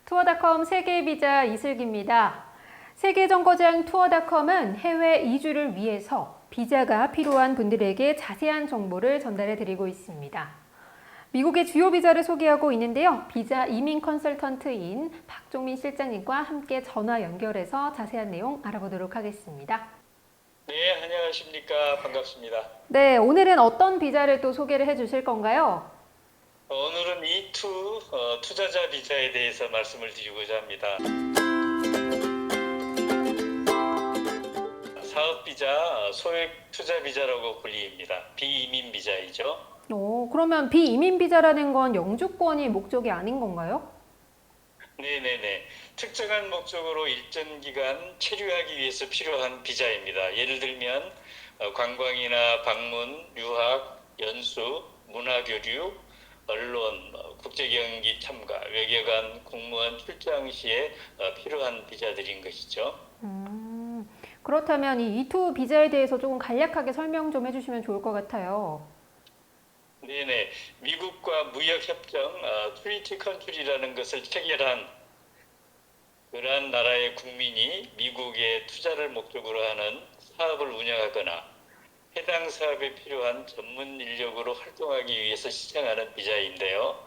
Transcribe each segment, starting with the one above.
투어닷컴 세계 비자 이슬기입니다. 세계정거장 투어닷컴은 해외 이주를 위해서 비자가 필요한 분들에게 자세한 정보를 전달해 드리고 있습니다. 미국의 주요 비자를 소개하고 있는데요. 비자 이민 컨설턴트인 박종민 실장님과 함께 전화 연결해서 자세한 내용 알아보도록 하겠습니다. 네, 안녕하십니까. 반갑습니다. 네, 오늘은 어떤 비자를 또 소개를 해 주실 건가요? 오늘은 E2 투자자 비자에 대해서 말씀을 드리고자 합니다. 사업 비자, 소액 투자 비자라고 불립니다. 비이민 비자이죠. 그러면 비이민 비자라는 건 영주권이 목적이 아닌 건가요? 네네네. 특정한 목적으로 일정 기간 체류하기 위해서 필요한 비자입니다. 예를 들면 관광이나 방문, 유학, 연수, 문화교류, 언론, 국제경기 참가, 외교관, 공무원 출장 시에 필요한 비자들인 것이죠. 그렇다면 이 E2 비자에 대해서 조금 간략하게 설명 좀 해주시면 좋을 것 같아요. 네네. 미국과 무역협정, 트리티 컨트리라는 것을 체결한 그러한 나라의 국민이 미국에 투자를 목적으로 하는 사업을 운영하거나 해당 사업에 필요한 전문 인력으로 활동하기 위해서 시청하는 비자인데요.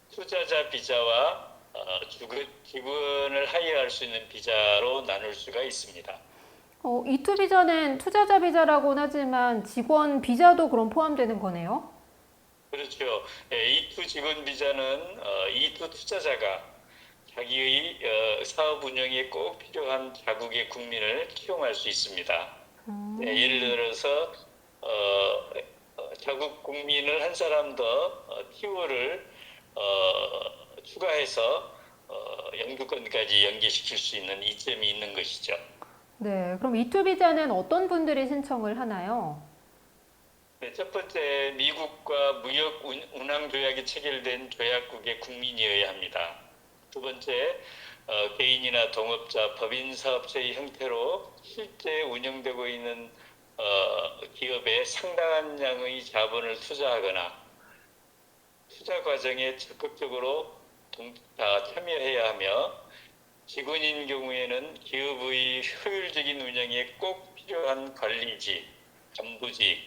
투자자 비자와 직원을 하이어할 수 있는 비자로 나눌 수가 있습니다. E2 비자는 투자자 비자라고는 하지만 직원 비자도 그럼 포함되는 거네요? 그렇죠. E2 직원 비자는 E2 투자자가 자기의 사업 운영에 꼭 필요한 자국의 국민을 채용할 수 있습니다. 예를 들어서 자국 국민을 한 사람 더 티오를 추가해서 영주권까지 연계시킬 수 있는 이점이 있는 것이죠. 네, 그럼 E2 비자는 어떤 분들이 신청을 하나요? 네, 첫 번째, 미국과 무역 운항 조약이 체결된 조약국의 국민이어야 합니다. 두 번째, 개인이나 동업자, 법인 사업체의 형태로 실제 운영되고 있는 기업에 상당한 양의 자본을 투자하거나 투자 과정에 적극적으로 참여해야 하며 직원인 경우에는 기업의 효율적인 운영에 꼭 필요한 관리직, 간부직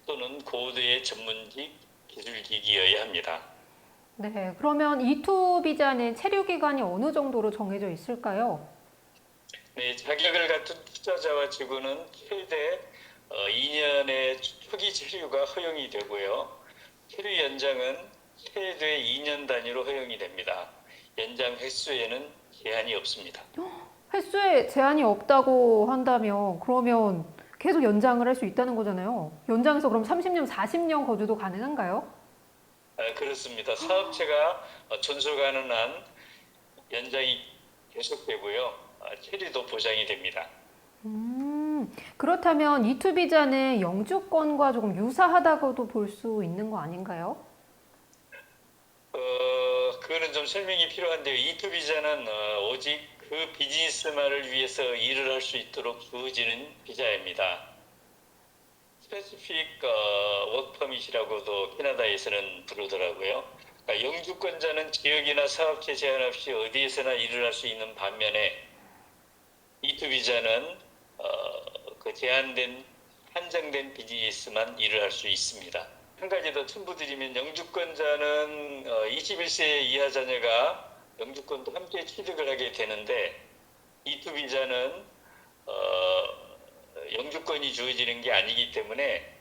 또는 고도의 전문직, 기술직이어야 합니다. 네, 그러면 E2 비자는 체류 기간이 어느 정도로 정해져 있을까요? 네, 자격을 갖춘 투자자와 직원은 최대 2년의 초기 체류가 허용이 되고요. 체류 연장은 최대 2년 단위로 허용이 됩니다. 연장 횟수에는 제한이 없습니다. 횟수에 제한이 없다고 한다면 그러면 계속 연장을 할 수 있다는 거잖아요. 연장해서 그럼 30년, 40년 거주도 가능한가요? 그렇습니다. 사업체가 존속하는 한 연장이 계속되고요. 체류도 보장이 됩니다. 그렇다면 E2 비자는 영주권과 조금 유사하다고도 볼 수 있는 거 아닌가요? 그거는 좀 설명이 필요한데요. E2 비자는 오직 그 비즈니스만을 위해서 일을 할 수 있도록 주어지는 비자입니다. 스페시픽 워크 퍼밋이라고도 캐나다에서는 부르더라고요. 그러니까 영주권자는 지역이나 사업체 제한 없이 어디에서나 일을 할 수 있는 반면에 E2 비자는 그 제한된 한정된 비즈니스만 일을 할 수 있습니다. 한 가지 더 첨부드리면 영주권자는 21세 이하 자녀가 영주권도 함께 취득을 하게 되는데 E2 비자는 영주권이 주어지는 게 아니기 때문에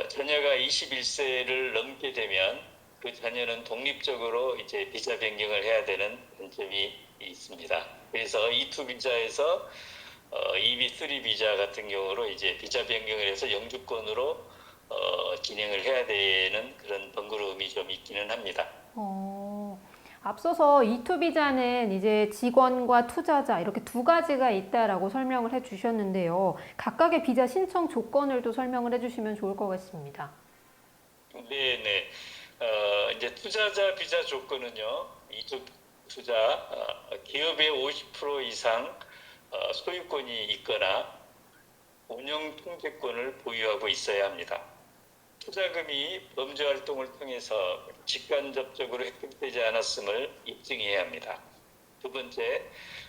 자녀가 21세를 넘게 되면 그 자녀는 독립적으로 이제 비자 변경을 해야 되는 문제점이 있습니다. 그래서 E2 비자에서 EB3 비자 같은 경우로 이제 비자 변경을 해서 영주권으로 진행을 해야 되는 그런 번거로움이 좀 있기는 합니다. 앞서서 E2 비자는 이제 직원과 투자자 이렇게 두 가지가 있다라고 설명을 해 주셨는데요. 각각의 비자 신청 조건을 또 설명을 해 주시면 좋을 것 같습니다. 네네. 이제 투자자 비자 조건은요, 이쪽 투자, 기업의 50% 이상 소유권이 있거나 운영 통제권을 보유하고 있어야 합니다. 투자금이 범죄 활동을 통해서 직간접적으로 획득되지 않았음을 입증해야 합니다. 두 번째,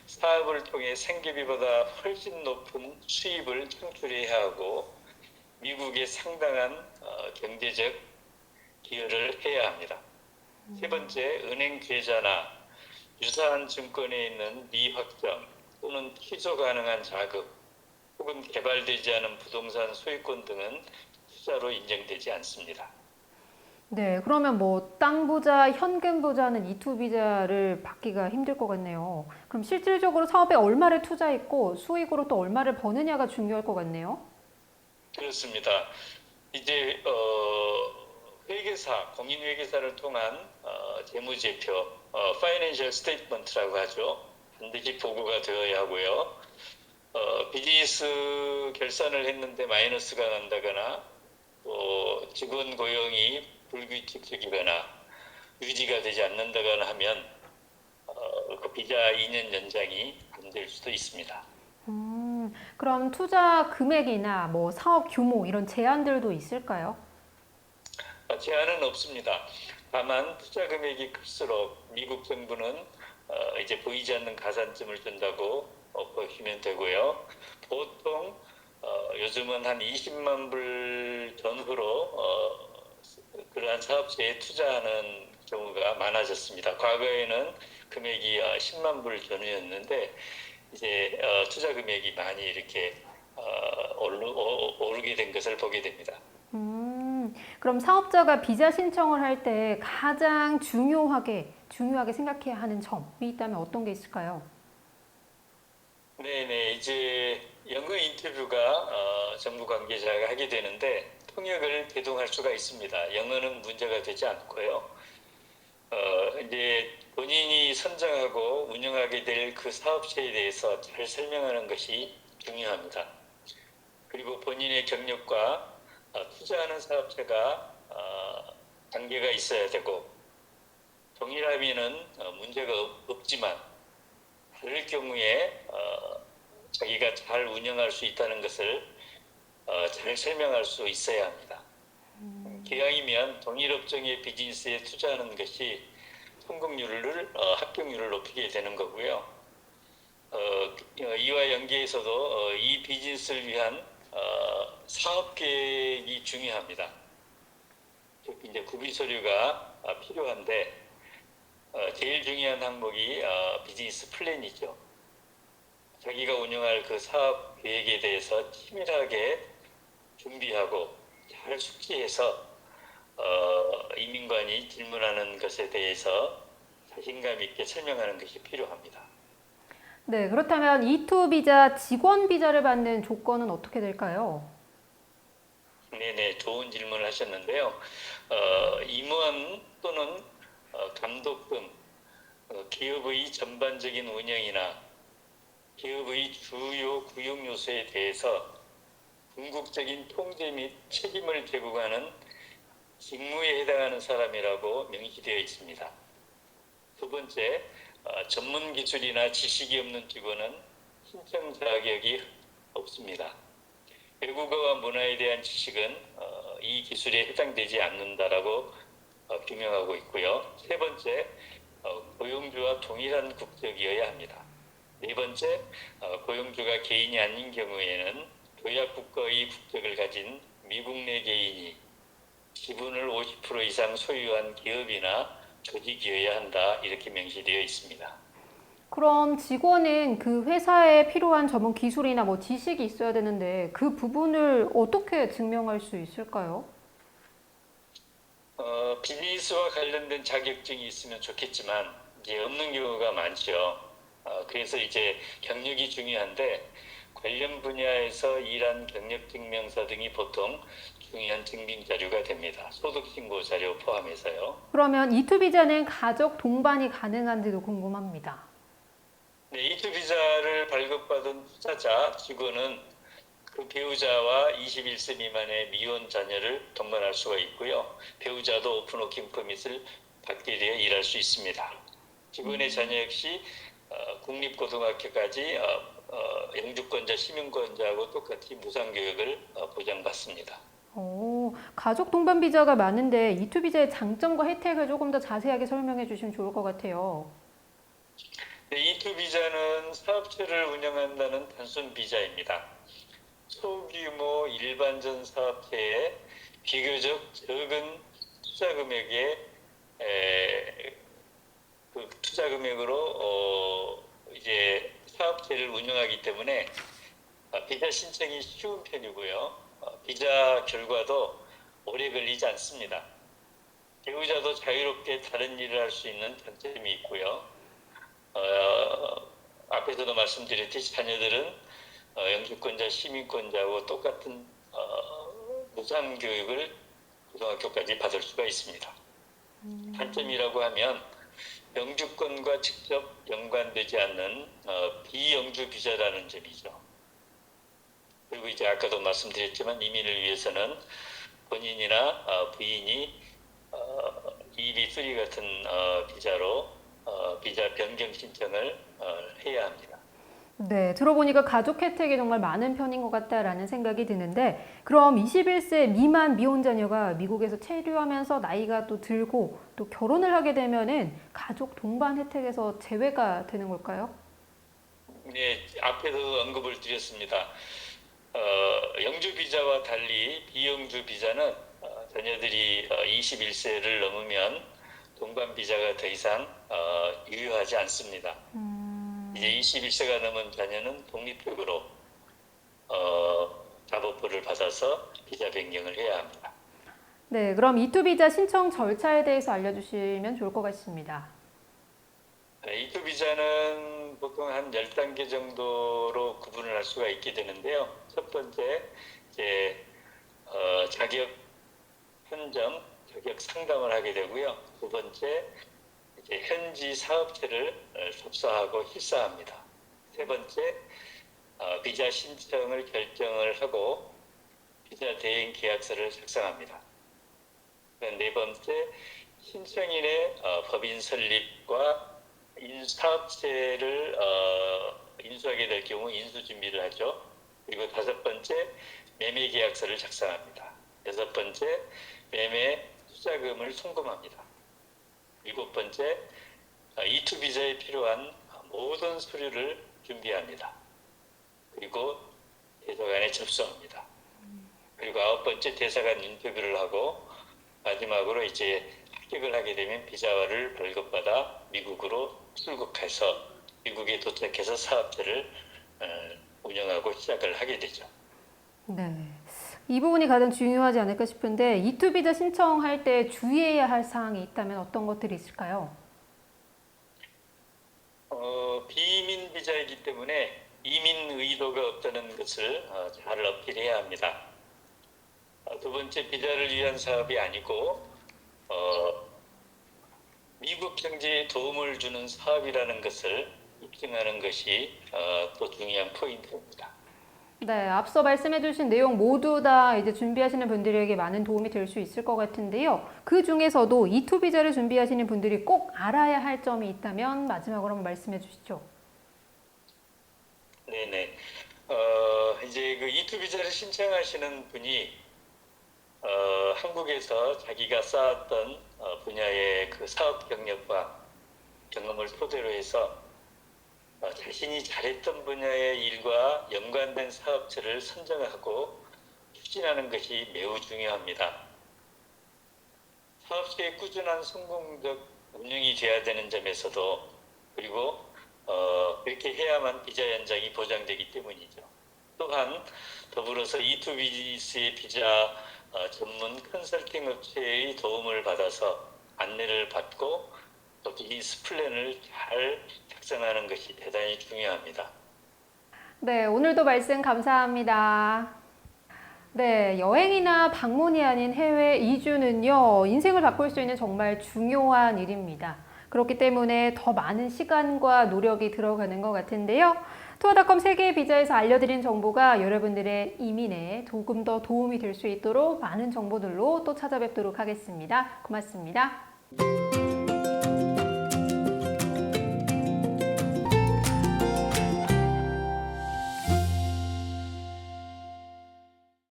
사업을 통해 생계비보다 훨씬 높은 수입을 창출해야 하고 미국에 상당한 경제적 기여를 해야 합니다. 세 번째, 은행 계좌나 유사한 증권에 있는 미확정 또는 취소 가능한 자금 혹은 개발되지 않은 부동산 소유권 등은 투자로 인정되지 않습니다. 네, 그러면 뭐 땅 부자, 현금 부자는 이투 비자를 받기가 힘들 것 같네요. 그럼 실질적으로 사업에 얼마를 투자했고 수익으로 또 얼마를 버느냐가 중요할 것 같네요. 그렇습니다. 이제 회계사, 공인회계사를 통한 재무제표, Financial Statement라고 하죠. 반드시 보고가 되어야 하고요. 비즈니스 결산을 했는데 마이너스가 난다거나 또 직원 고용이 불규칙적이거나 유지가 되지 않는다거나 하면 그 비자 2년 연장이 안 될 수도 있습니다. 그럼 투자 금액이나 뭐 사업 규모 이런 제한들도 있을까요? 제한은 없습니다. 다만 투자 금액이 클수록 미국 정부는 이제 보이지 않는 가산점을 준다고 보시면 되고요. 보통 요즘은 한 20만 불 전후로 그러한 사업체에 투자하는 경우가 많아졌습니다. 과거에는 금액이 10만 불 전후였는데 이제 투자 금액이 많이 이렇게 오르게 된 것을 보게 됩니다. 그럼 사업자가 비자 신청을 할 때 가장 중요하게 생각해야 하는 점이 있다면 어떤 게 있을까요? 네네, 이제 영어 인터뷰가 정부 관계자가 하게 되는데 통역을 대동할 수가 있습니다. 영어는 문제가 되지 않고요. 이제 본인이 선정하고 운영하게 될 그 사업체에 대해서 잘 설명하는 것이 중요합니다. 그리고 본인의 경력과 투자하는 사업체가 관계가 있어야 되고 동일하면은 문제가 없지만 다를 경우에 자기가 잘 운영할 수 있다는 것을 잘 설명할 수 있어야 합니다. 기왕이면 동일 업종의 비즈니스에 투자하는 것이 성공률을 합격률을 높이게 되는 거고요. 이와 연계해서도 이 비즈니스를 위한 사업 계획이 중요합니다. 즉 이제 구비 서류가 필요한데 제일 중요한 항목이 비즈니스 플랜이죠. 자기가 운영할 그 사업 계획에 대해서 치밀하게 준비하고 잘 숙지해서 이민관이 질문하는 것에 대해서 자신감 있게 설명하는 것이 필요합니다. 네, 그렇다면 이투 비자, 직원 비자를 받는 조건은 어떻게 될까요? 네네, 좋은 질문을 하셨는데요. 임원 또는 감독 등 기업의 전반적인 운영이나 기업의 주요 구역 요소에 대해서 궁극적인 통제 및 책임을 지고 가는 직무에 해당하는 사람이라고 명시되어 있습니다. 두 번째, 전문 기술이나 지식이 없는 직원은 신청 자격이 없습니다. 외국어와 문화에 대한 지식은 이 기술에 해당되지 않는다라고 규명하고 있고요. 세 번째, 고용주와 동일한 국적이어야 합니다. 네 번째, 고용주가 개인이 아닌 경우에는 도약 국가의 국적을 가진 미국 내 개인이 지분을 50% 이상 소유한 기업이나 조직이어야 한다 이렇게 명시되어 있습니다. 그럼 직원은 그 회사에 필요한 전문 기술이나 뭐 지식이 있어야 되는데 그 부분을 어떻게 증명할 수 있을까요? 비즈니스와 관련된 자격증이 있으면 좋겠지만 이제 없는 경우가 많죠. 그래서 이제 경력이 중요한데 관련 분야에서 일한 경력 증명서 등이 보통 중요한 증빙 자료가 됩니다. 소득 신고 자료 포함해서요. 그러면 이투 비자는 가족 동반이 가능한지도 궁금합니다. 네, 이투 비자를 발급받은 투자자 직원은 그 배우자와 21세 미만의 미혼 자녀를 동반할 수가 있고요. 배우자도 오픈 워킹 퍼밋을 받게 되어 일할 수 있습니다. 직원의 자녀 역시 국립고등학교까지 영주권자, 시민권자하고 똑같이 무상교육을 보장받습니다. 가족 동반 비자가 많은데 이투 비자의 장점과 혜택을 조금 더 자세하게 설명해 주시면 좋을 것 같아요. 네, 이투 비자는 사업체를 운영한다는 단순 비자입니다. 소규모 일반전 사업체에 비교적 적은 투자 금액에 그 투자 금액으로 이제 사업체를 운영하기 때문에 비자 신청이 쉬운 편이고요. 비자 결과도 오래 걸리지 않습니다. 배우자도 자유롭게 다른 일을 할 수 있는 장점이 있고요. 앞에서도 말씀드렸듯이 자녀들은 영주권자, 시민권자하고 똑같은 무상 교육을 고등학교까지 받을 수가 있습니다. 단점이라고 하면 영주권과 직접 연관되지 않는 비영주 비자라는 점이죠. 그리고 이제 아까도 말씀드렸지만 이민을 위해서는 본인이나 부인이 EB3 같은 비자로 비자 변경 신청을 해야 합니다. 네, 들어보니까 가족 혜택이 정말 많은 편인 것 같다라는 생각이 드는데 그럼 21세 미만 미혼자녀가 미국에서 체류하면서 나이가 또 들고 또 결혼을 하게 되면은 가족 동반 혜택에서 제외가 되는 걸까요? 네, 앞에도 언급을 드렸습니다. 영주 비자와 달리 비영주 비자는 자녀들이 21세를 넘으면 동반 비자가 더 이상 유효하지 않습니다. 이제 21세가 넘은 자녀는 독립적으로 자법부를 받아서 비자 변경을 해야 합니다. 네, 그럼 이투 비자 신청 절차에 대해서 알려주시면 좋을 것 같습니다. 이투 비자는 보통 한 10단계 정도로 구분을 할 수가 있게 되는데요. 첫 번째, 이제 자격 선정, 자격 상담을 하게 되고요. 두 번째, 이제 현지 사업체를 접수하고 실사합니다. 세 번째, 비자 신청을 결정을 하고 비자 대행 계약서를 작성합니다. 네 번째, 신청인의 법인 설립과 사업체를 인수하게 될 경우 인수 준비를 하죠. 그리고 다섯 번째, 매매 계약서를 작성합니다. 여섯 번째, 매매 투자금을 송금합니다. 일곱 번째, 이투 비자에 필요한 모든 서류를 준비합니다. 그리고 대사관에 접수합니다. 그리고 아홉 번째, 대사관 인터뷰를 하고 마지막으로 이제 합격을 하게 되면 비자를 발급받아 미국으로 출국해서 미국에 도착해서 사업체를 운영하고 시작을 하게 되죠. 네. 이 부분이 가장 중요하지 않을까 싶은데 이투 비자 신청할 때 주의해야 할 사항이 있다면 어떤 것들이 있을까요? 비이민 비자이기 때문에 이민 의도가 없다는 것을 잘 어필해야 합니다. 두 번째, 비자를 위한 사업이 아니고 미국 경제에 도움을 주는 사업이라는 것을 입증하는 것이 또 중요한 포인트입니다. 네, 앞서 말씀해주신 내용 모두 다 이제 준비하시는 분들에게 많은 도움이 될 수 있을 것 같은데요. 그 중에서도 이투 비자를 준비하시는 분들이 꼭 알아야 할 점이 있다면 마지막으로 한번 말씀해 주시죠. 네네. 이제 그 이투 비자를 신청하시는 분이 한국에서 자기가 쌓았던 분야의 그 사업 경력과 경험을 토대로 해서 자신이 잘했던 분야의 일과 연관된 사업체를 선정하고 추진하는 것이 매우 중요합니다. 사업체의 꾸준한 성공적 운영이 돼야 되는 점에서도 그리고 그렇게 해야만 비자 연장이 보장되기 때문이죠. 또한 더불어서 이투 비즈의 비자 전문 컨설팅 업체의 도움을 받아서 안내를 받고 또 비즈니스 플랜을 잘 작성하는 것이 대단히 중요합니다. 네, 오늘도 말씀 감사합니다. 네, 여행이나 방문이 아닌 해외 이주는요, 인생을 바꿀 수 있는 정말 중요한 일입니다. 그렇기 때문에 더 많은 시간과 노력이 들어가는 것 같은데요. 투어닷컴 세계 비자에서 알려드린 정보가 여러분들의 이민에 조금 더 도움이 될 수 있도록 많은 정보들로 또 찾아뵙도록 하겠습니다. 고맙습니다.